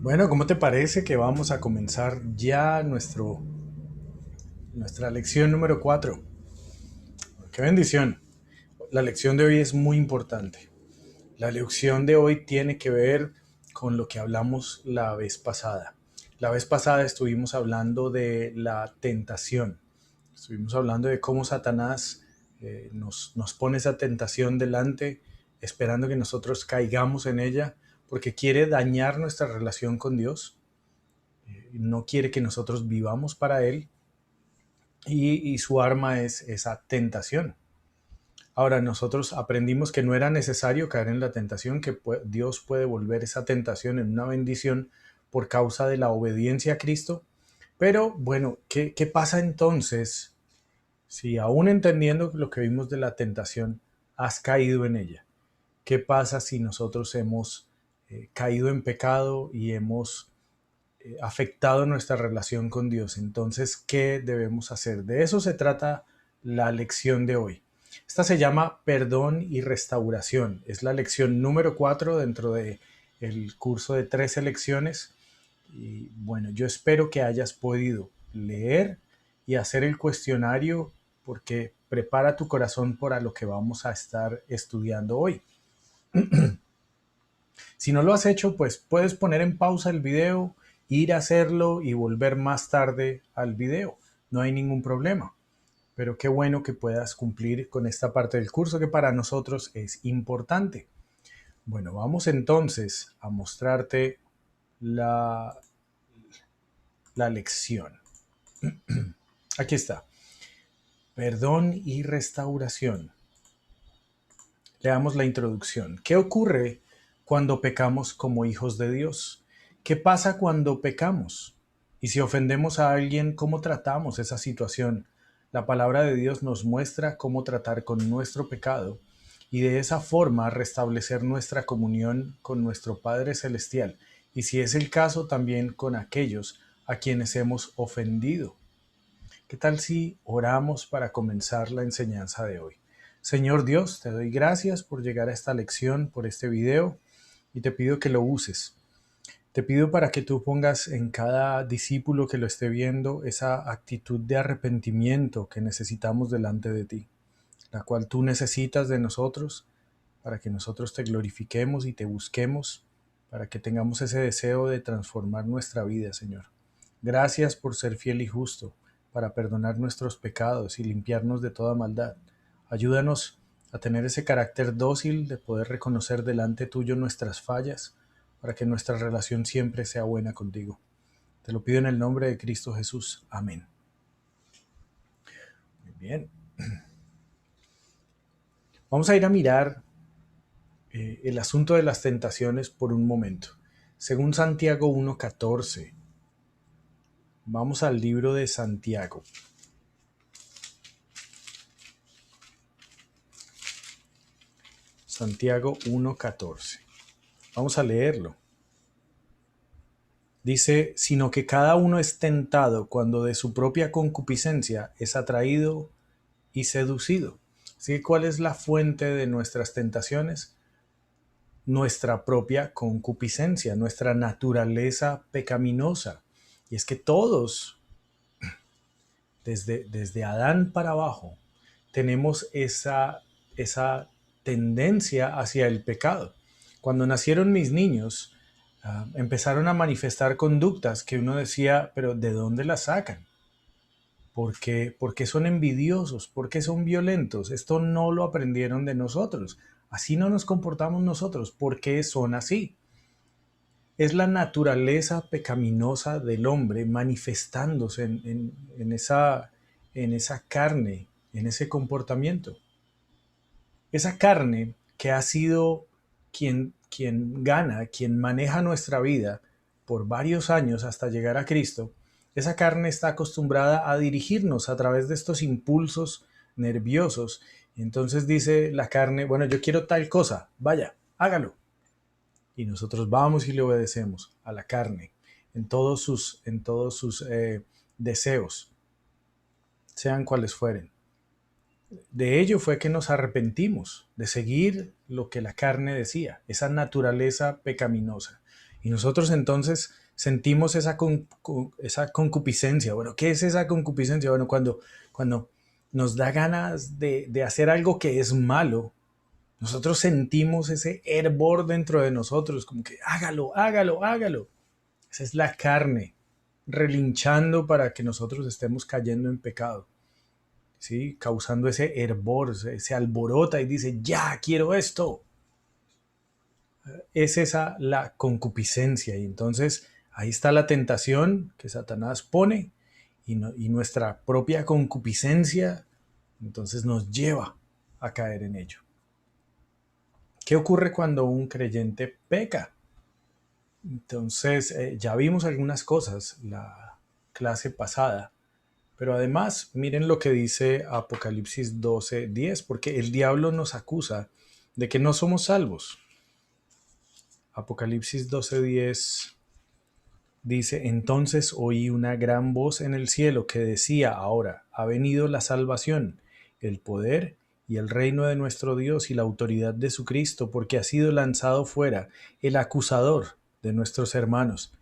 Bueno, ¿cómo te parece que vamos a comenzar ya nuestra lección número 4? ¡Qué bendición! La lección de hoy es muy importante. La lección de hoy tiene que ver con lo que hablamos la vez pasada. La vez pasada estuvimos hablando de la tentación. Estuvimos hablando de cómo Satanás nos pone esa tentación delante, esperando que nosotros caigamos en ella, porque quiere dañar nuestra relación con Dios. No quiere que nosotros vivamos para Él y su arma es esa tentación. Ahora, nosotros aprendimos que no era necesario caer en la tentación, que Dios puede volver esa tentación en una bendición por causa de la obediencia a Cristo. Pero bueno, ¿qué pasa entonces si aún entendiendo lo que vimos de la tentación, has caído en ella? ¿Qué pasa si nosotros hemos caído en pecado y hemos afectado nuestra relación con Dios? Entonces, ¿qué debemos hacer? De eso se trata la lección de hoy. Esta se llama Perdón y Restauración. Es la lección número 4 dentro del curso de 13 lecciones. Y bueno, yo espero que hayas podido leer y hacer el cuestionario porque prepara tu corazón para lo que vamos a estar estudiando hoy. Si no lo has hecho, pues puedes poner en pausa el video, ir a hacerlo y volver más tarde al video. No hay ningún problema. Pero qué bueno que puedas cumplir con esta parte del curso que para nosotros es importante. Bueno, vamos entonces a mostrarte la, la lección. Aquí está. Perdón y restauración. Leamos la introducción. ¿Qué ocurre cuando pecamos como hijos de Dios? ¿Qué pasa cuando pecamos? Y si ofendemos a alguien, ¿cómo tratamos esa situación? La palabra de Dios nos muestra cómo tratar con nuestro pecado y de esa forma restablecer nuestra comunión con nuestro Padre Celestial y si es el caso también con aquellos a quienes hemos ofendido. ¿Qué tal si oramos para comenzar la enseñanza de hoy? Señor Dios, te doy gracias por llegar a esta lección, por este video, y te pido que lo uses. Te pido para que tú pongas en cada discípulo que lo esté viendo esa actitud de arrepentimiento que necesitamos delante de ti, la cual tú necesitas de nosotros para que nosotros te glorifiquemos y te busquemos, para que tengamos ese deseo de transformar nuestra vida, Señor. Gracias por ser fiel y justo, para perdonar nuestros pecados y limpiarnos de toda maldad. Ayúdanos a tener ese carácter dócil de poder reconocer delante tuyo nuestras fallas, para que nuestra relación siempre sea buena contigo. Te lo pido en el nombre de Cristo Jesús. Amén. Muy bien. Vamos a ir a mirar el asunto de las tentaciones por un momento. Según Santiago 1:14, vamos al libro de Santiago. Santiago 1:14. Vamos a leerlo. Dice, sino que cada uno es tentado cuando de su propia concupiscencia es atraído y seducido. Así que, ¿cuál es la fuente de nuestras tentaciones? Nuestra propia concupiscencia, nuestra naturaleza pecaminosa. Y es que todos, desde Adán para abajo, tenemos esa tendencia hacia el pecado. Cuando nacieron mis niños, empezaron a manifestar conductas que uno decía, pero ¿de dónde las sacan? ¿Por qué son envidiosos? ¿Por qué son violentos? Esto no lo aprendieron de nosotros. Así no nos comportamos nosotros. ¿Por qué son así? Es la naturaleza pecaminosa del hombre manifestándose en esa carne, en ese comportamiento. Esa carne que ha sido quien gana, quien maneja nuestra vida por varios años hasta llegar a Cristo, esa carne está acostumbrada a dirigirnos a través de estos impulsos nerviosos. Y entonces dice la carne, bueno, yo quiero tal cosa, vaya, hágalo. Y nosotros vamos y le obedecemos a la carne en todos sus deseos, sean cuales fueren. De ello fue que nos arrepentimos de seguir lo que la carne decía, esa naturaleza pecaminosa. Y nosotros entonces sentimos esa concupiscencia. Bueno, ¿qué es esa concupiscencia? Bueno, cuando nos da ganas de hacer algo que es malo, nosotros sentimos ese hervor dentro de nosotros, como que hágalo, hágalo, hágalo. Esa es la carne relinchando para que nosotros estemos cayendo en pecado, ¿sí? Causando ese hervor, se alborota y dice, ya, quiero esto. Es esa la concupiscencia. Y entonces ahí está la tentación que Satanás pone y nuestra propia concupiscencia entonces nos lleva a caer en ello. ¿Qué ocurre cuando un creyente peca? Entonces, ya vimos algunas cosas la clase pasada, pero además miren lo que dice Apocalipsis 12:10, porque el diablo nos acusa de que no somos salvos. Apocalipsis 12:10 dice, entonces oí una gran voz en el cielo que decía, ahora ha venido la salvación, el poder y el reino de nuestro Dios y la autoridad de su Cristo, porque ha sido lanzado fuera el acusador de nuestros hermanos,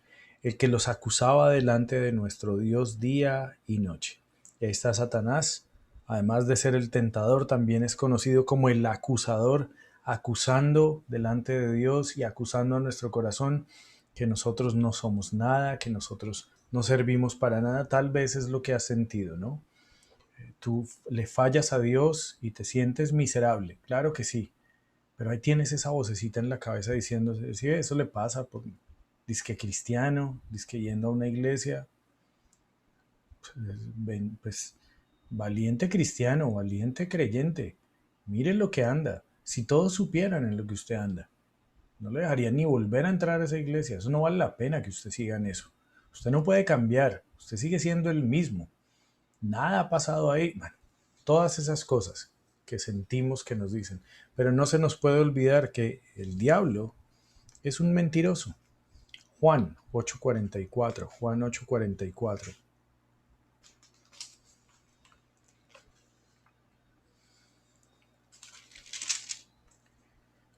el que los acusaba delante de nuestro Dios día y noche. Y ahí está Satanás, además de ser el tentador, también es conocido como el acusador, acusando delante de Dios y acusando a nuestro corazón que nosotros no somos nada, que nosotros no servimos para nada. Tal vez es lo que has sentido, ¿no? Tú le fallas a Dios y te sientes miserable, claro que sí, pero ahí tienes esa vocecita en la cabeza diciendo, sí, eso le pasa por disque cristiano, disque yendo a una iglesia, pues valiente cristiano, valiente creyente, mire lo que anda, si todos supieran en lo que usted anda, no le dejaría ni volver a entrar a esa iglesia. Eso no vale la pena que usted siga en eso. Usted no puede cambiar. Usted sigue siendo el mismo. Nada ha pasado ahí. Bueno, todas esas cosas que sentimos que nos dicen. Pero no se nos puede olvidar que el diablo es un mentiroso. Juan 8:44. Juan 8:44.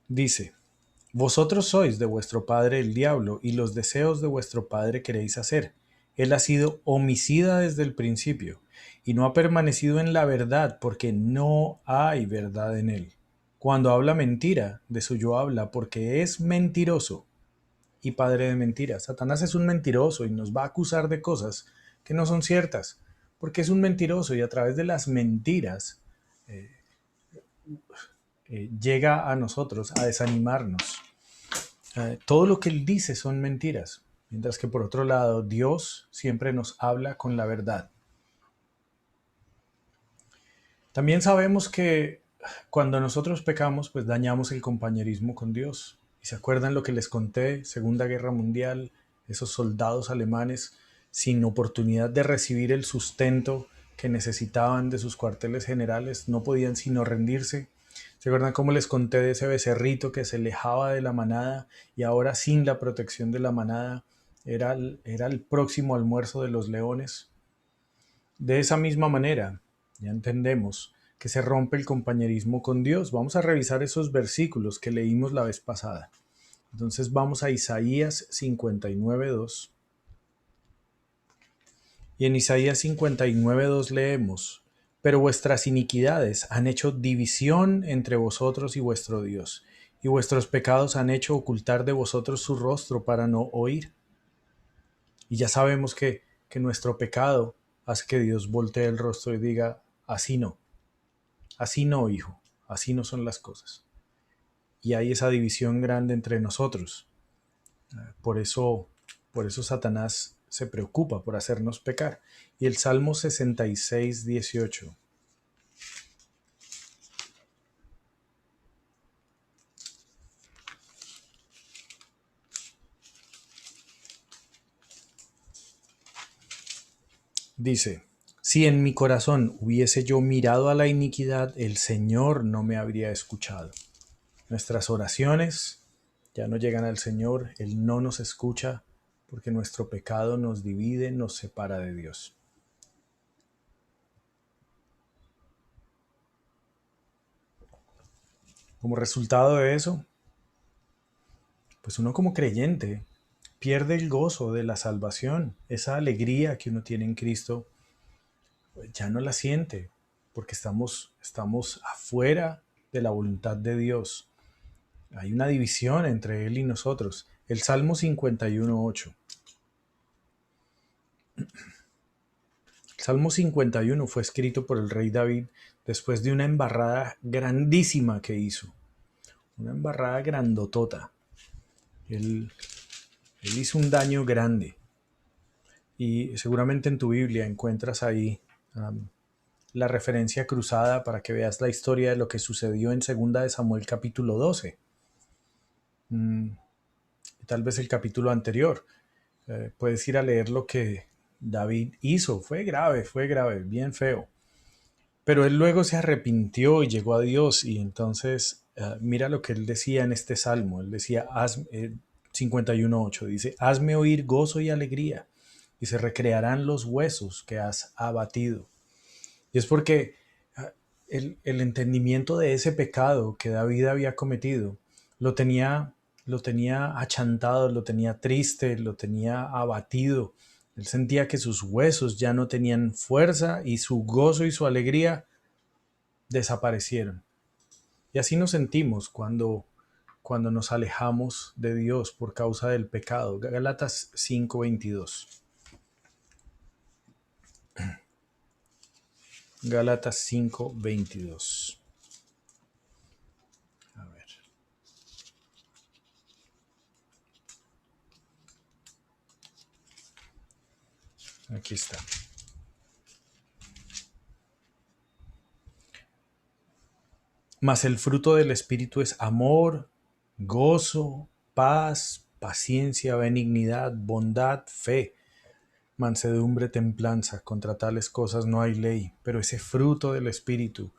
Dice, vosotros sois de vuestro padre el diablo, y los deseos de vuestro padre queréis hacer. Él ha sido homicida desde el principio, y no ha permanecido en la verdad, porque no hay verdad en él. Cuando habla mentira, de suyo habla, porque es mentiroso y padre de mentiras. Satanás es un mentiroso y nos va a acusar de cosas que no son ciertas, porque es un mentiroso y a través de las mentiras llega a nosotros a desanimarnos. Todo lo que él dice son mentiras, mientras que por otro lado Dios siempre nos habla con la verdad. También sabemos que cuando nosotros pecamos, pues dañamos el compañerismo con Dios. ¿Y se acuerdan lo que les conté? Segunda Guerra Mundial, esos soldados alemanes sin oportunidad de recibir el sustento que necesitaban de sus cuarteles generales, no podían sino rendirse. ¿Se acuerdan cómo les conté de ese becerrito que se alejaba de la manada y ahora sin la protección de la manada era el próximo almuerzo de los leones? De esa misma manera, ya entendemos que se rompe el compañerismo con Dios. Vamos a revisar esos versículos que leímos la vez pasada. Entonces vamos a Isaías 59:2. Y en Isaías 59:2 leemos, pero vuestras iniquidades han hecho división entre vosotros y vuestro Dios, y vuestros pecados han hecho ocultar de vosotros su rostro para no oír. Y ya sabemos que nuestro pecado hace que Dios voltee el rostro y diga, así no, hijo, así no son las cosas. Y hay esa división grande entre nosotros. Por eso, por eso Satanás se preocupa por hacernos pecar. Y el Salmo 66:18 dice, si en mi corazón hubiese yo mirado a la iniquidad, el Señor no me habría escuchado. Nuestras oraciones ya no llegan al Señor, Él no nos escucha porque nuestro pecado nos divide, nos separa de Dios. Como resultado de eso, pues uno como creyente pierde el gozo de la salvación. Esa alegría que uno tiene en Cristo, pues ya no la siente, porque estamos afuera de la voluntad de Dios. Hay una división entre Él y nosotros. El Salmo 51:8. El Salmo 51 fue escrito por el rey David después de una embarrada grandísima que hizo. Una embarrada grandotota. Él, él hizo un daño grande. Y seguramente en tu Biblia encuentras ahí la referencia cruzada para que veas la historia de lo que sucedió en 2 de Samuel capítulo 12. Tal vez el capítulo anterior. Puedes ir a leer lo que David hizo. Fue grave, bien feo. Pero él luego se arrepintió y llegó a Dios, y entonces mira lo que él decía en este salmo. Él decía, 51:8, dice, hazme oír gozo y alegría, y se recrearán los huesos que has abatido. Y es porque el entendimiento de ese pecado que David había cometido lo tenía achantado, lo tenía triste, lo tenía abatido. Él sentía que sus huesos ya no tenían fuerza y su gozo y su alegría desaparecieron. Y así nos sentimos cuando nos alejamos de Dios por causa del pecado. Gálatas 5:22. Gálatas 5:22. A ver. Aquí está. Mas el fruto del Espíritu es amor, gozo, paz, paciencia, benignidad, bondad, fe, mansedumbre, templanza. Contra tales cosas no hay ley. Pero ese fruto del Espíritu,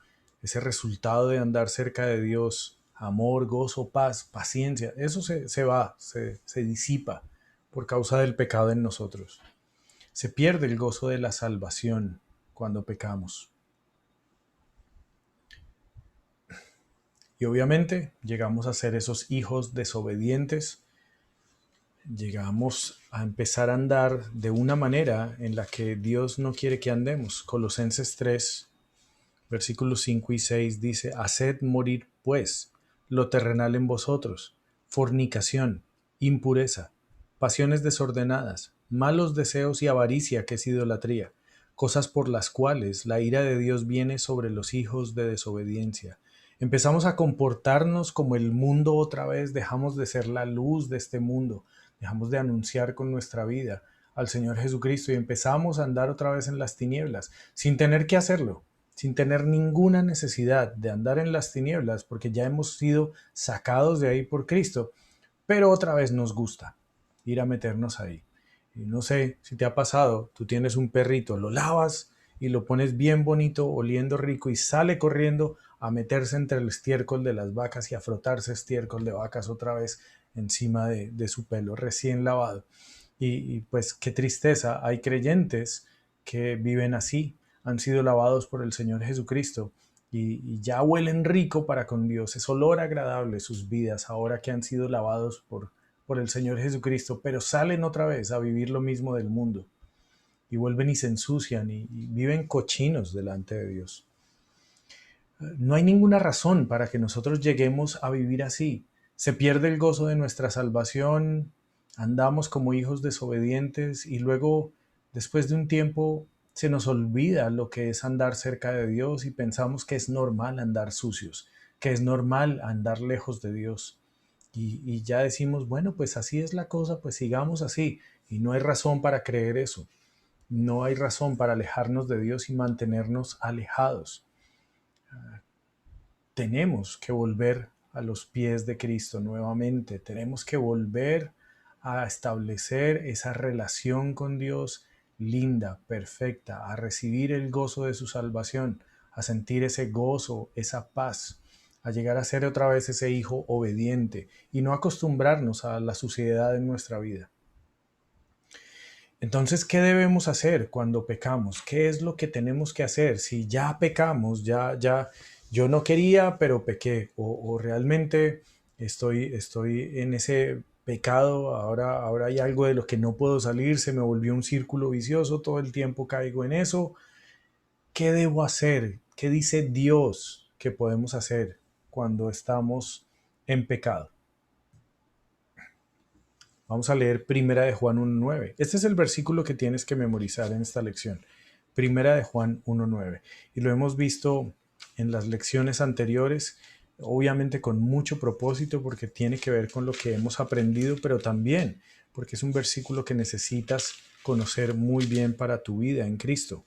ese resultado de andar cerca de Dios, amor, gozo, paz, paciencia, eso se disipa por causa del pecado en nosotros. Se pierde el gozo de la salvación cuando pecamos. Y obviamente llegamos a ser esos hijos desobedientes, llegamos a empezar a andar de una manera en la que Dios no quiere que andemos. Colosenses 3, versículos 5 y 6 dice, haced morir pues lo terrenal en vosotros, fornicación, impureza, pasiones desordenadas, malos deseos y avaricia, que es idolatría, cosas por las cuales la ira de Dios viene sobre los hijos de desobediencia. Empezamos a comportarnos como el mundo otra vez, dejamos de ser la luz de este mundo, dejamos de anunciar con nuestra vida al Señor Jesucristo y empezamos a andar otra vez en las tinieblas, sin tener que hacerlo, sin tener ninguna necesidad de andar en las tinieblas, porque ya hemos sido sacados de ahí por Cristo, pero otra vez nos gusta ir a meternos ahí. Y no sé si te ha pasado, tú tienes un perrito, lo lavas y lo pones bien bonito, oliendo rico, y sale corriendo a meterse entre el estiércol de las vacas y a frotarse estiércol de vacas otra vez encima de su pelo recién lavado. Y pues qué tristeza, hay creyentes que viven así, han sido lavados por el Señor Jesucristo y ya huelen rico para con Dios. Es olor agradable sus vidas ahora que han sido lavados por el Señor Jesucristo, pero salen otra vez a vivir lo mismo del mundo y vuelven y se ensucian y viven cochinos delante de Dios. No hay ninguna razón para que nosotros lleguemos a vivir así. Se pierde el gozo de nuestra salvación, andamos como hijos desobedientes y luego, después de un tiempo, se nos olvida lo que es andar cerca de Dios y pensamos que es normal andar sucios, que es normal andar lejos de Dios. Y ya decimos, bueno, pues así es la cosa, pues sigamos así. Y no hay razón para creer eso. No hay razón para alejarnos de Dios y mantenernos alejados. Tenemos que volver a los pies de Cristo nuevamente. Tenemos que volver a establecer esa relación con Dios linda, perfecta, a recibir el gozo de su salvación, a sentir ese gozo, esa paz, a llegar a ser otra vez ese hijo obediente y no acostumbrarnos a la suciedad en nuestra vida. Entonces, ¿qué debemos hacer cuando pecamos? ¿Qué es lo que tenemos que hacer? Si ya pecamos, yo no quería, pero pequé, o realmente estoy en ese pecado, ahora hay algo de lo que no puedo salir, se me volvió un círculo vicioso, todo el tiempo caigo en eso. ¿Qué debo hacer? ¿Qué dice Dios que podemos hacer cuando estamos en pecado? Vamos a leer Primera de Juan 1:9. Este es el versículo que tienes que memorizar en esta lección. Primera de Juan 1:9. Y lo hemos visto en las lecciones anteriores, obviamente con mucho propósito porque tiene que ver con lo que hemos aprendido, pero también porque es un versículo que necesitas conocer muy bien para tu vida en Cristo.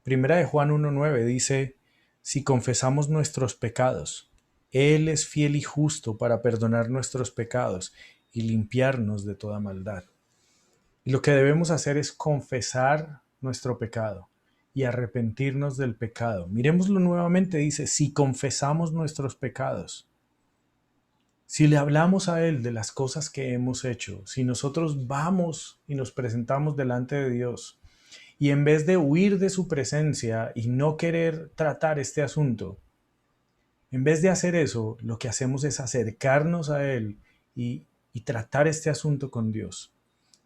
Primera de Juan 1:9 dice, si confesamos nuestros pecados, Él es fiel y justo para perdonar nuestros pecados y limpiarnos de toda maldad. Y lo que debemos hacer es confesar nuestro pecado y arrepentirnos del pecado. Miremoslo nuevamente, dice, si confesamos nuestros pecados, si le hablamos a Él de las cosas que hemos hecho, si nosotros vamos y nos presentamos delante de Dios, y en vez de huir de su presencia y no querer tratar este asunto, en vez de hacer eso, lo que hacemos es acercarnos a Él y tratar este asunto con Dios.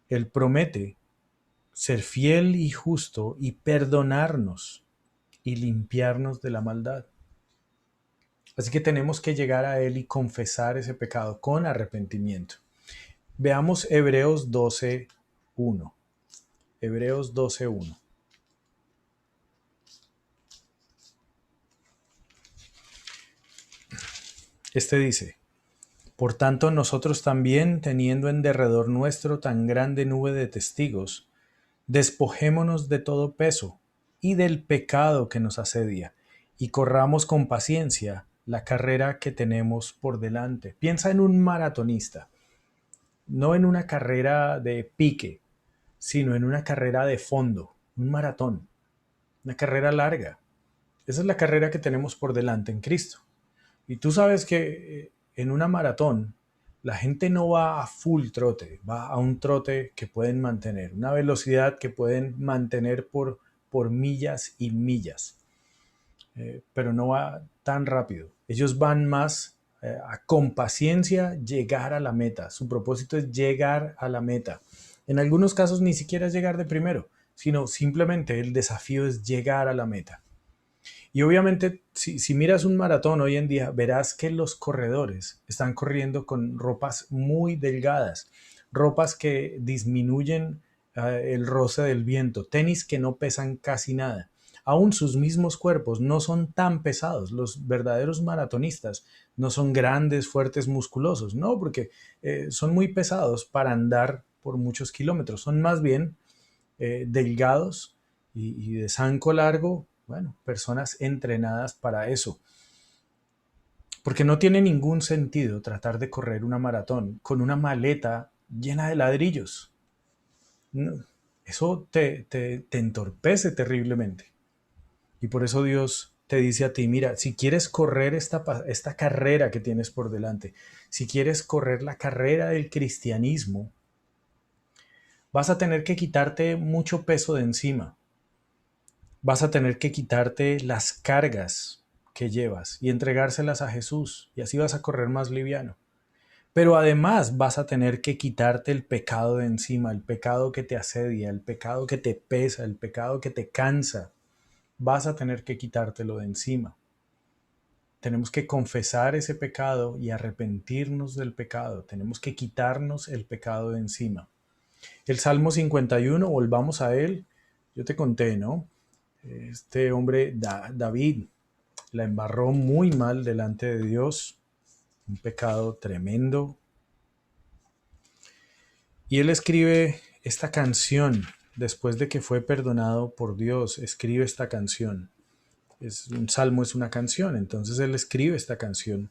Él promete ser fiel y justo y perdonarnos y limpiarnos de la maldad. Así que tenemos que llegar a Él y confesar ese pecado con arrepentimiento. Veamos Hebreos 12:1. Hebreos 12:1. Este dice, por tanto nosotros también, teniendo en derredor nuestro tan grande nube de testigos, despojémonos de todo peso y del pecado que nos asedia, y corramos con paciencia la carrera que tenemos por delante. Piensa en un maratonista, no en una carrera de pique, sino en una carrera de fondo, un maratón, una carrera larga. Esa es la carrera que tenemos por delante en Cristo. Y tú sabes que en una maratón la gente no va a full trote, va a un trote que pueden mantener, una velocidad que pueden mantener por millas y millas, pero no va tan rápido. Ellos van más con paciencia llegar a la meta. Su propósito es llegar a la meta. En algunos casos ni siquiera es llegar de primero, sino simplemente el desafío es llegar a la meta. Y obviamente, si miras un maratón hoy en día, verás que los corredores están corriendo con ropas muy delgadas, ropas que disminuyen el roce del viento, tenis que no pesan casi nada. Aún sus mismos cuerpos no son tan pesados. Los verdaderos maratonistas no son grandes, fuertes, musculosos, no, porque son muy pesados para andar por muchos kilómetros. Son más bien delgados y de zanco largo, bueno, personas entrenadas para eso. Porque no tiene ningún sentido tratar de correr una maratón con una maleta llena de ladrillos. No, eso te entorpece terriblemente. Y por eso Dios te dice a ti, mira, si quieres correr esta carrera que tienes por delante, si quieres correr la carrera del cristianismo, vas a tener que quitarte mucho peso de encima. Vas a tener que quitarte las cargas que llevas y entregárselas a Jesús, y así vas a correr más liviano. Pero además vas a tener que quitarte el pecado de encima, el pecado que te asedia, el pecado que te pesa, el pecado que te cansa. Vas a tener que quitártelo de encima. Tenemos que confesar ese pecado y arrepentirnos del pecado. Tenemos que quitarnos el pecado de encima. El Salmo 51, volvamos a él. Yo te conté, ¿no? Este hombre, David, la embarró muy mal delante de Dios, un pecado tremendo. Y él escribe esta canción, después de que fue perdonado por Dios, escribe esta canción. Un salmo es una canción, entonces él escribe esta canción.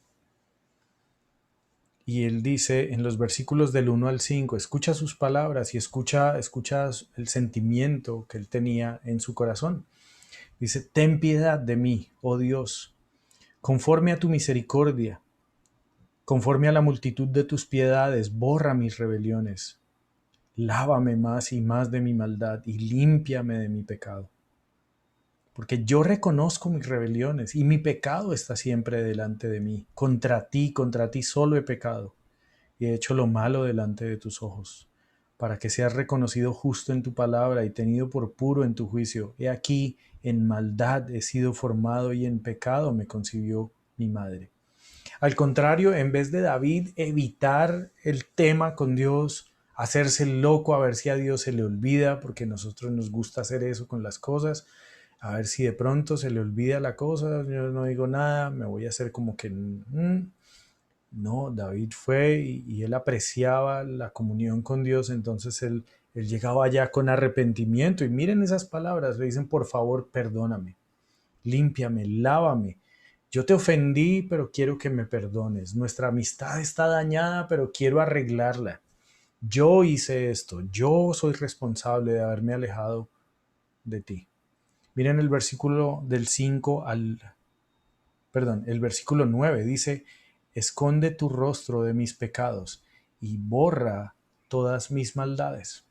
Y él dice en los versículos del 1 al 5, escucha sus palabras y escucha el sentimiento que él tenía en su corazón. Dice, ten piedad de mí, oh Dios, conforme a tu misericordia, conforme a la multitud de tus piedades, borra mis rebeliones. Lávame más y más de mi maldad y límpiame de mi pecado. Porque yo reconozco mis rebeliones y mi pecado está siempre delante de mí. Contra ti solo he pecado y he hecho lo malo delante de tus ojos, para que seas reconocido justo en tu palabra y tenido por puro en tu juicio. He aquí, en maldad he sido formado y en pecado me concibió mi madre. Al contrario, en vez de David evitar el tema con Dios, hacerse el loco a ver si a Dios se le olvida, porque a nosotros nos gusta hacer eso con las cosas, a ver si de pronto se le olvida la cosa, yo no digo nada, me voy a hacer como que... No, David fue y él apreciaba la comunión con Dios, entonces él llegaba allá con arrepentimiento y miren esas palabras, le dicen, por favor, perdóname, límpiame, lávame. Yo te ofendí, pero quiero que me perdones. Nuestra amistad está dañada, pero quiero arreglarla. Yo hice esto, yo soy responsable de haberme alejado de ti. Miren el versículo del 5 al, perdón, el versículo 9 dice, esconde tu rostro de mis pecados y borra todas mis maldades.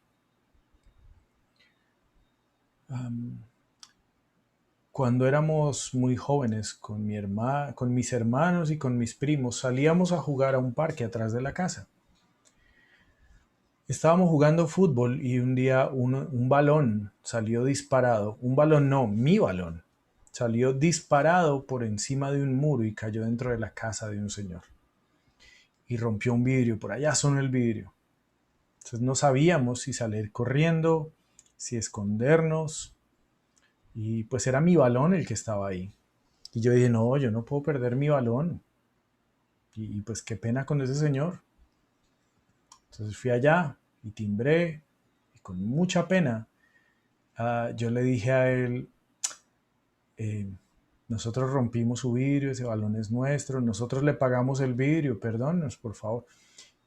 Cuando éramos muy jóvenes, con mis hermanos y con mis primos, salíamos a jugar a un parque atrás de la casa. Estábamos jugando fútbol y un día un balón salió disparado, un balón no, mi balón, salió disparado por encima de un muro y cayó dentro de la casa de un señor. Y rompió un vidrio, por allá sonó el vidrio. Entonces no sabíamos si salir corriendo, si escondernos, y pues era mi balón el que estaba ahí. Y yo dije, no, yo no puedo perder mi balón. Y pues qué pena con ese señor. Entonces fui allá y timbré y con mucha pena yo le dije a él, eh, nosotros rompimos su vidrio, ese balón es nuestro, nosotros le pagamos el vidrio, perdónenos por favor.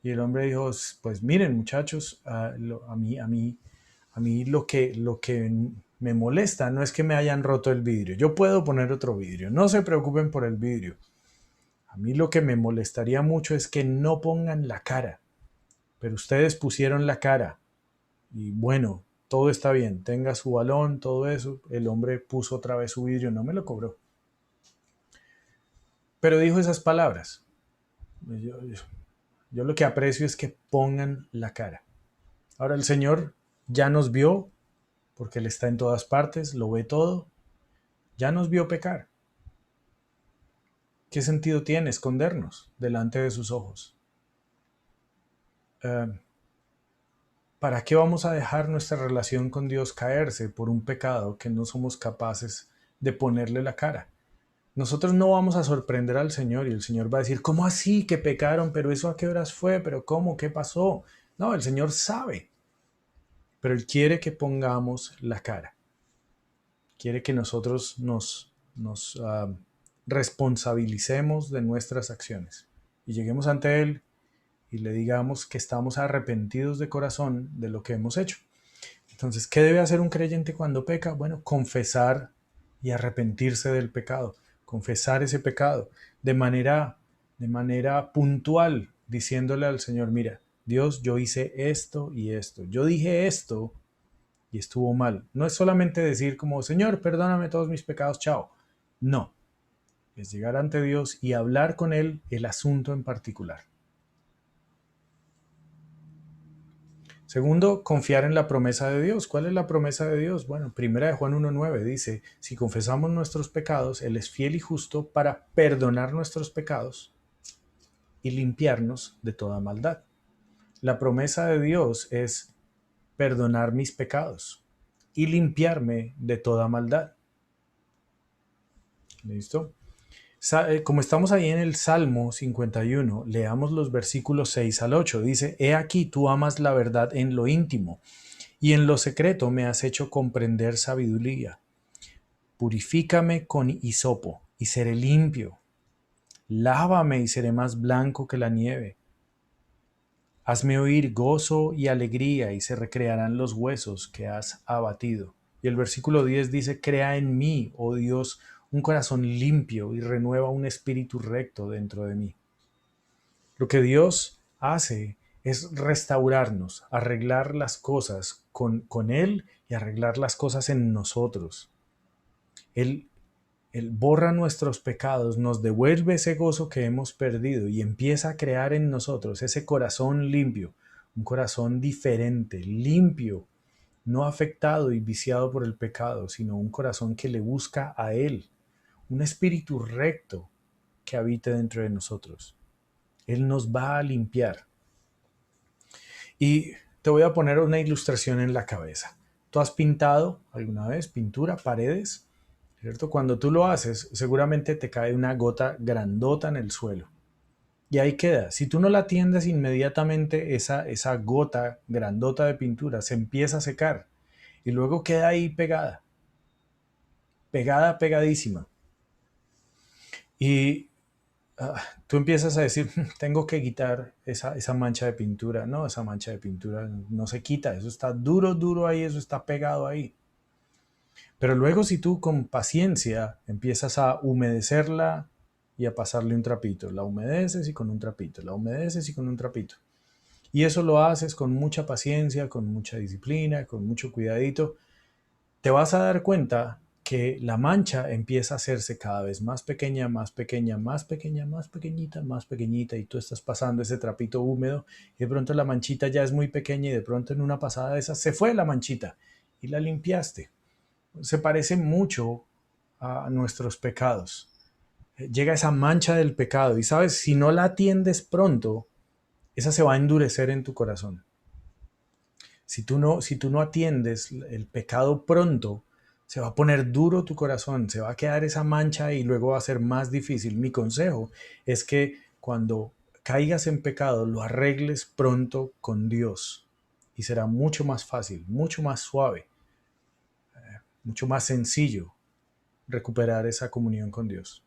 Y el hombre dijo, pues miren muchachos, a mí lo que me molesta no es que me hayan roto el vidrio, yo puedo poner otro vidrio, no se preocupen por el vidrio. A mí lo que me molestaría mucho es que no pongan la cara, pero ustedes pusieron la cara y bueno, todo está bien, tenga su balón, todo eso. El hombre puso otra vez su vidrio, no me lo cobró. Pero dijo esas palabras. Yo lo que aprecio es que pongan la cara. Ahora el Señor ya nos vio, porque Él está en todas partes, lo ve todo, ya nos vio pecar. ¿Qué sentido tiene escondernos delante de sus ojos? Uh, ¿Para qué vamos a dejar nuestra relación con Dios caerse por un pecado que no somos capaces de ponerle la cara? Nosotros no vamos a sorprender al Señor y el Señor va a decir, ¿cómo así que pecaron? ¿Pero eso a qué horas fue? ¿Pero cómo? ¿Qué pasó? No, el Señor sabe, pero Él quiere que pongamos la cara. Quiere que nosotros nos responsabilicemos de nuestras acciones y lleguemos ante Él y le digamos que estamos arrepentidos de corazón de lo que hemos hecho. Entonces, ¿qué debe hacer un creyente cuando peca? Bueno, confesar y arrepentirse del pecado, confesar ese pecado de manera puntual, diciéndole al Señor, mira, Dios, yo hice esto y esto, yo dije esto y estuvo mal. No es solamente decir como, Señor, perdóname todos mis pecados, chao. No, es llegar ante Dios y hablar con Él el asunto en particular. Segundo, confiar en la promesa de Dios. ¿Cuál es la promesa de Dios? Bueno, primera de Juan 1.9 dice, si confesamos nuestros pecados, Él es fiel y justo para perdonar nuestros pecados y limpiarnos de toda maldad. La promesa de Dios es perdonar mis pecados y limpiarme de toda maldad. ¿Listo? Como estamos ahí en el Salmo 51, leamos los versículos 6 al 8. Dice, he aquí tú amas la verdad en lo íntimo y en lo secreto me has hecho comprender sabiduría. Purifícame con hisopo y seré limpio. Lávame y seré más blanco que la nieve. Hazme oír gozo y alegría y se recrearán los huesos que has abatido. Y el versículo 10 dice, crea en mí, oh Dios, un corazón limpio y renueva un espíritu recto dentro de mí. Lo que Dios hace es restaurarnos, arreglar las cosas con Él y arreglar las cosas en nosotros. Él Él borra nuestros pecados, nos devuelve ese gozo que hemos perdido y empieza a crear en nosotros ese corazón limpio, un corazón diferente, limpio, no afectado y viciado por el pecado, sino un corazón que le busca a Él, un espíritu recto que habite dentro de nosotros. Él nos va a limpiar. Y te voy a poner una ilustración en la cabeza. ¿Tú has pintado alguna vez pintura, paredes? ¿Cierto? Cuando tú lo haces, seguramente te cae una gota grandota en el suelo. Y ahí queda. Si tú no la atiendes inmediatamente, esa gota grandota de pintura se empieza a secar y luego queda ahí pegada, pegada, pegadísima. Y tú empiezas a decir, tengo que quitar esa mancha de pintura. No, esa mancha de pintura no se quita, eso está duro, duro ahí, eso está pegado ahí. Pero luego si tú con paciencia empiezas a humedecerla y a pasarle un trapito, la humedeces y con un trapito, la humedeces y con un trapito. Y eso lo haces con mucha paciencia, con mucha disciplina, con mucho cuidadito. Te vas a dar cuenta que la mancha empieza a hacerse cada vez más pequeña, más pequeña, más pequeña, más pequeñita, y tú estás pasando ese trapito húmedo y de pronto la manchita ya es muy pequeña y de pronto en una pasada de esas se fue la manchita y la limpiaste. Se parece mucho a nuestros pecados. Llega esa mancha del pecado y sabes, si no la atiendes pronto, esa se va a endurecer en tu corazón. Si tú no atiendes el pecado pronto, se va a poner duro tu corazón, se va a quedar esa mancha y luego va a ser más difícil. Mi consejo es que cuando caigas en pecado, lo arregles pronto con Dios y será mucho más fácil, mucho más suave, mucho más sencillo recuperar esa comunión con Dios.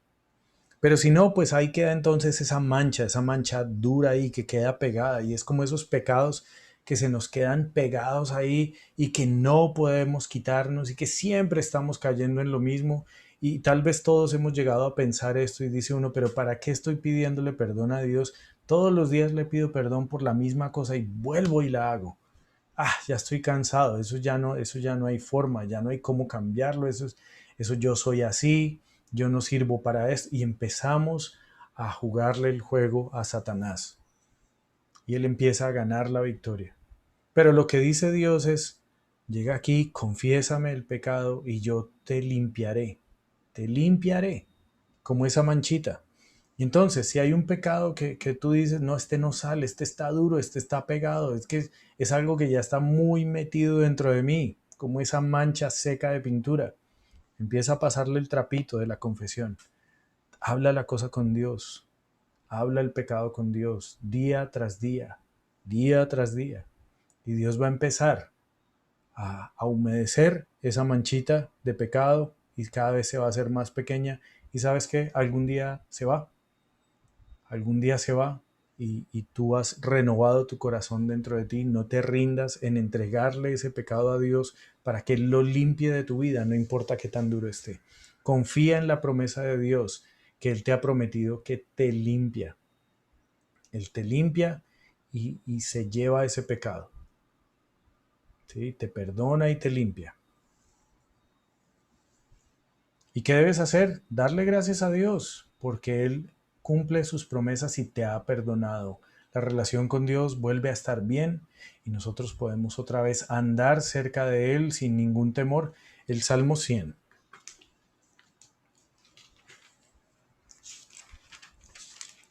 Pero si no, pues ahí queda entonces esa mancha dura ahí que queda pegada y es como esos pecados que se nos quedan pegados ahí y que no podemos quitarnos y que siempre estamos cayendo en lo mismo y tal vez todos hemos llegado a pensar esto y dice uno, pero ¿para qué estoy pidiéndole perdón a Dios? Todos los días le pido perdón por la misma cosa y vuelvo y la hago. Ya estoy cansado, eso ya no hay forma, ya no hay cómo cambiarlo, eso yo soy así, yo no sirvo para esto. Y empezamos a jugarle el juego a Satanás. Y él empieza a ganar la victoria. Pero lo que dice Dios es, llega aquí, confiésame el pecado y yo te limpiaré, como esa manchita. Y entonces, si hay un pecado que tú dices, no, este no sale, este está duro, este está pegado, es que es algo que ya está muy metido dentro de mí, como esa mancha seca de pintura, empieza a pasarle el trapito de la confesión. Habla la cosa con Dios, habla el pecado con Dios, día tras día, día tras día. Y Dios va a empezar a humedecer esa manchita de pecado y cada vez se va a hacer más pequeña. Y sabes que algún día se va y tú has renovado tu corazón dentro de ti. No te rindas en entregarle ese pecado a Dios para que Él lo limpie de tu vida, no importa qué tan duro esté. Confía en la promesa de Dios que Él te ha prometido que te limpia. Él te limpia y se lleva ese pecado. ¿Sí? Te perdona y te limpia. ¿Y qué debes hacer? Darle gracias a Dios, porque Él cumple sus promesas y te ha perdonado. La relación con Dios vuelve a estar bien y nosotros podemos otra vez andar cerca de Él sin ningún temor. El Salmo 100.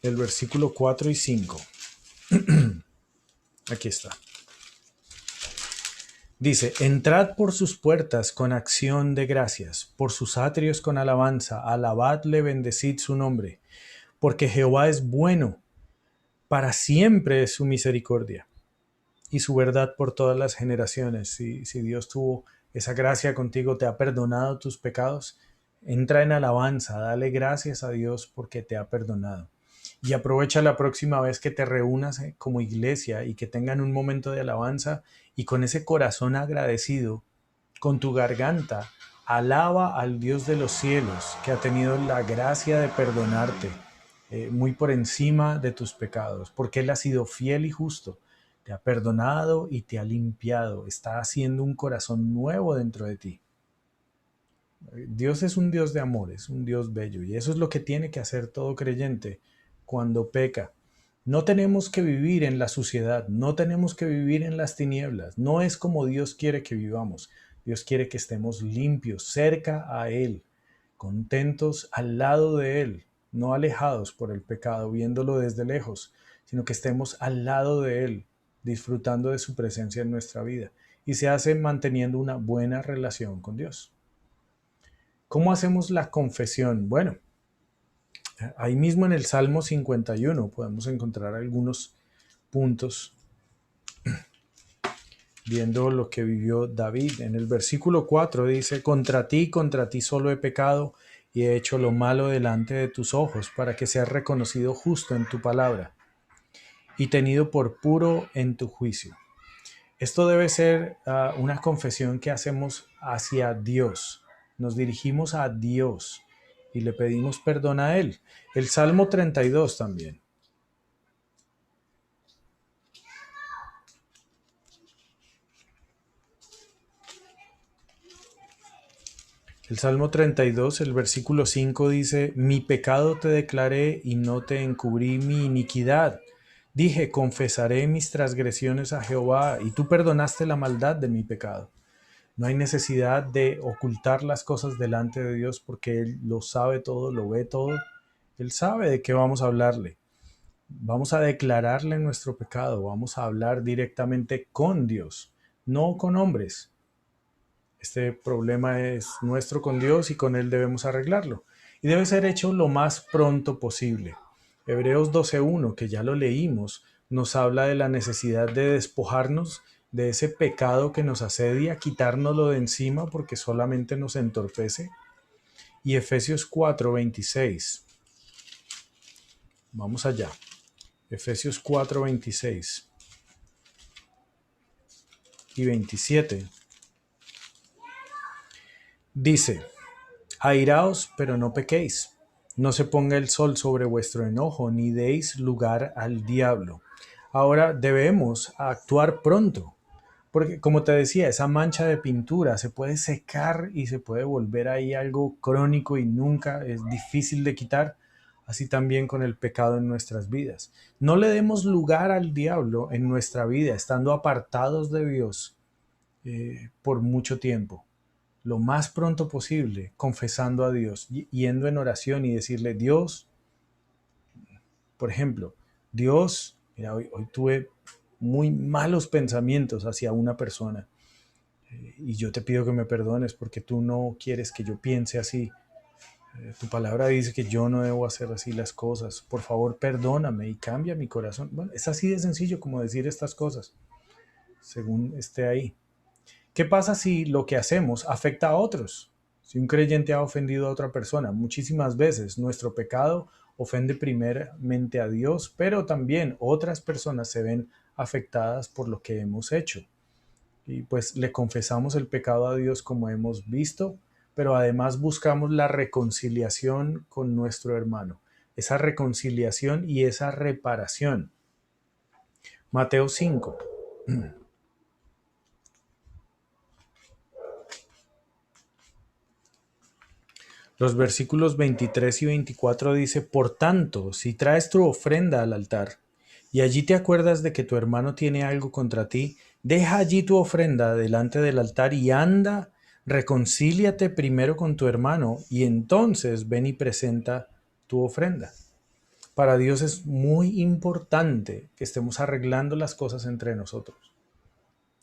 El versículo 4 y 5. Aquí está. Dice, entrad por sus puertas con acción de gracias, por sus atrios con alabanza, alabadle, bendecid su nombre, porque Jehová es bueno, para siempre es su misericordia y su verdad por todas las generaciones. Si Dios tuvo esa gracia contigo, te ha perdonado tus pecados, entra en alabanza, dale gracias a Dios porque te ha perdonado. Y aprovecha la próxima vez que te reúnas como iglesia y que tengan un momento de alabanza y con ese corazón agradecido, con tu garganta, alaba al Dios de los cielos que ha tenido la gracia de perdonarte muy por encima de tus pecados, porque Él ha sido fiel y justo, te ha perdonado y te ha limpiado, está haciendo un corazón nuevo dentro de ti. Dios es un Dios de amor, es un Dios bello y eso es lo que tiene que hacer todo creyente cuando peca. No tenemos que vivir en la suciedad, no tenemos que vivir en las tinieblas, no es como Dios quiere que vivamos. Dios quiere que estemos limpios, cerca a Él, contentos al lado de Él, no alejados por el pecado, viéndolo desde lejos, sino que estemos al lado de Él, disfrutando de su presencia en nuestra vida. Y se hace manteniendo una buena relación con Dios. ¿Cómo hacemos la confesión? Bueno, ahí mismo en el Salmo 51 podemos encontrar algunos puntos viendo lo que vivió David. En el versículo 4 dice, contra ti solo he pecado y he hecho lo malo delante de tus ojos para que seas reconocido justo en tu palabra y tenido por puro en tu juicio. Esto debe ser una confesión que hacemos hacia Dios. Nos dirigimos a Dios y le pedimos perdón a Él. El Salmo 32 también. El Salmo 32, el versículo 5 dice, mi pecado te declaré y no te encubrí mi iniquidad. Dije, confesaré mis transgresiones a Jehová y tú perdonaste la maldad de mi pecado. No hay necesidad de ocultar las cosas delante de Dios porque Él lo sabe todo, lo ve todo. Él sabe de qué vamos a hablarle. Vamos a declararle nuestro pecado, vamos a hablar directamente con Dios, no con hombres. Este problema es nuestro con Dios y con Él debemos arreglarlo. Y debe ser hecho lo más pronto posible. Hebreos 12.1, que ya lo leímos, nos habla de la necesidad de despojarnos de ese pecado que nos asedia, quitárnoslo de encima porque solamente nos entorpece. Y Efesios 4.26. Vamos allá. Efesios 4.26 y 27. Dice, airaos, pero no pequéis. No se ponga el sol sobre vuestro enojo, ni deis lugar al diablo. Ahora debemos actuar pronto, porque como te decía, esa mancha de pintura se puede secar y se puede volver ahí algo crónico y nunca es difícil de quitar, así también con el pecado en nuestras vidas. No le demos lugar al diablo en nuestra vida, estando apartados de Dios por mucho tiempo lo más pronto posible, confesando a Dios, yendo en oración y decirle, Dios, por ejemplo, Dios, mira, hoy tuve muy malos pensamientos hacia una persona y yo te pido que me perdones porque tú no quieres que yo piense así. Tu palabra dice que yo no debo hacer así las cosas. Por favor, perdóname y cambia mi corazón. Bueno, es así de sencillo como decir estas cosas, según esté ahí. ¿Qué pasa si lo que hacemos afecta a otros? Si un creyente ha ofendido a otra persona, muchísimas veces nuestro pecado ofende primeramente a Dios, pero también otras personas se ven afectadas por lo que hemos hecho. Y pues le confesamos el pecado a Dios como hemos visto, pero además buscamos la reconciliación con nuestro hermano, esa reconciliación y esa reparación. Mateo 5. Los versículos 23 y 24 dice, por tanto, si traes tu ofrenda al altar y allí te acuerdas de que tu hermano tiene algo contra ti, deja allí tu ofrenda delante del altar y anda, reconcíliate primero con tu hermano y entonces ven y presenta tu ofrenda. Para Dios es muy importante que estemos arreglando las cosas entre nosotros.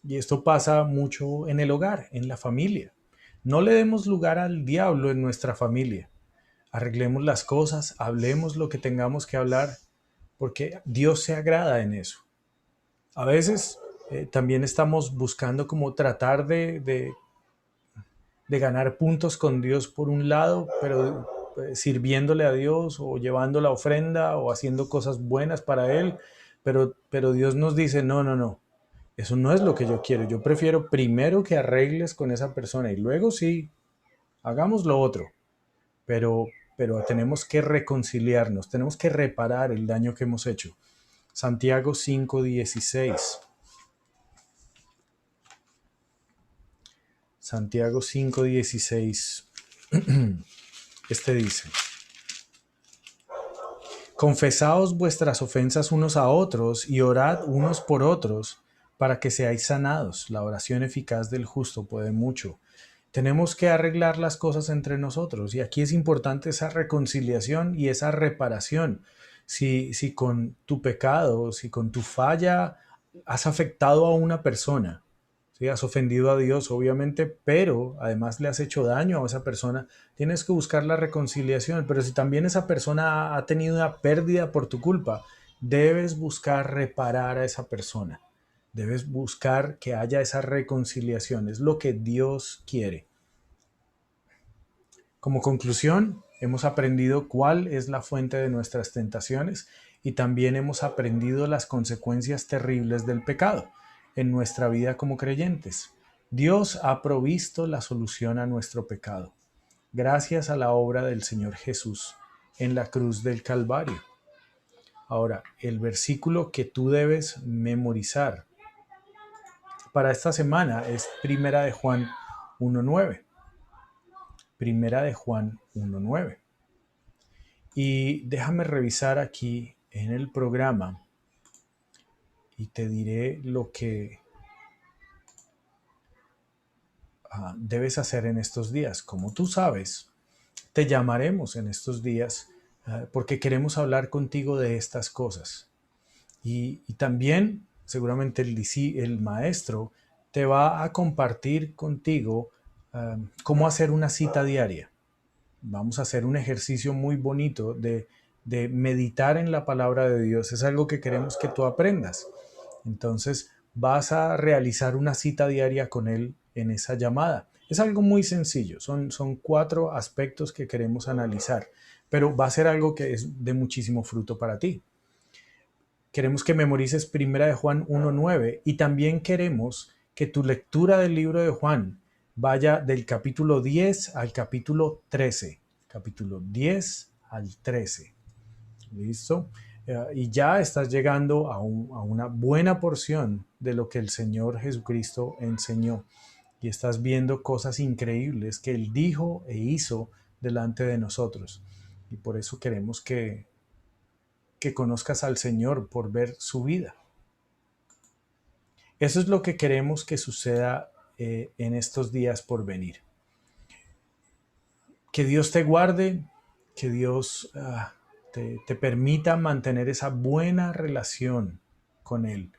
Y esto pasa mucho en el hogar, en la familia. No le demos lugar al diablo en nuestra familia. Arreglemos las cosas, hablemos lo que tengamos que hablar, porque Dios se agrada en eso. A veces también estamos buscando como tratar de ganar puntos con Dios por un lado, pero sirviéndole a Dios o llevando la ofrenda o haciendo cosas buenas para Él, pero Dios nos dice, no, no, no, eso no es lo que yo quiero. Yo prefiero primero que arregles con esa persona y luego sí, hagamos lo otro. Pero, pero tenemos que reconciliarnos, tenemos que reparar el daño que hemos hecho. Santiago 5:16. Santiago 5:16 Este dice: confesaos vuestras ofensas unos a otros y orad unos por otros para que seáis sanados. La oración eficaz del justo puede mucho. Tenemos que arreglar las cosas entre nosotros y aquí es importante esa reconciliación y esa reparación. Si con tu pecado, si con tu falla has afectado a una persona, ¿sí? Has ofendido a Dios, obviamente, pero además le has hecho daño a esa persona, tienes que buscar la reconciliación. Pero si también esa persona ha tenido una pérdida por tu culpa, debes buscar reparar a esa persona. Debes buscar que haya esa reconciliación. Es lo que Dios quiere. Como conclusión, hemos aprendido cuál es la fuente de nuestras tentaciones y también hemos aprendido las consecuencias terribles del pecado en nuestra vida como creyentes. Dios ha provisto la solución a nuestro pecado, gracias a la obra del Señor Jesús en la cruz del Calvario. Ahora, el versículo que tú debes memorizar para esta semana es Primera de Juan 1:9. Primera de Juan 1:9. Y déjame revisar aquí en el programa y te diré lo que debes hacer en estos días. Como tú sabes, te llamaremos en estos días porque queremos hablar contigo de estas cosas. Y también seguramente el maestro te va a compartir contigo cómo hacer una cita diaria. Vamos a hacer un ejercicio muy bonito de meditar en la palabra de Dios. Es algo que queremos que tú aprendas. Entonces vas a realizar una cita diaria con Él en esa llamada. Es algo muy sencillo. Son 4 aspectos que queremos analizar, pero va a ser algo que es de muchísimo fruto para ti. Queremos que memorices Primera de Juan 1:9 y también queremos que tu lectura del libro de Juan vaya del capítulo 10 al capítulo 13. Capítulo 10 al 13. ¿Listo? Y ya estás llegando a una buena porción de lo que el Señor Jesucristo enseñó. Y estás viendo cosas increíbles que Él dijo e hizo delante de nosotros. Y por eso queremos que conozcas al Señor por ver su vida. Eso es lo que queremos que suceda en estos días por venir. Que Dios te guarde, que Dios te permita mantener esa buena relación con Él.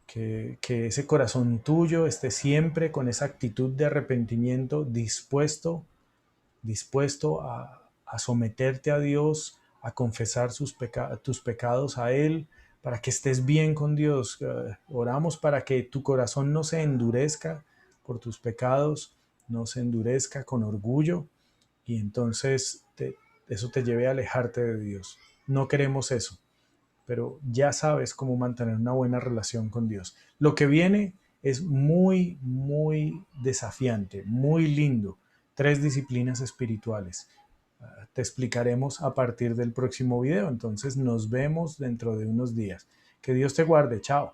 Que ese corazón tuyo esté siempre con esa actitud de arrepentimiento dispuesto a someterte a Dios, a confesar tus pecados a Él, para que estés bien con Dios. Oramos para que tu corazón no se endurezca por tus pecados, no se endurezca con orgullo y entonces eso te lleve a alejarte de Dios. No queremos eso, pero ya sabes cómo mantener una buena relación con Dios. Lo que viene es muy, muy desafiante, muy lindo. 3 disciplinas espirituales. Te explicaremos a partir del próximo video. Entonces nos vemos dentro de unos días. Que Dios te guarde. Chao.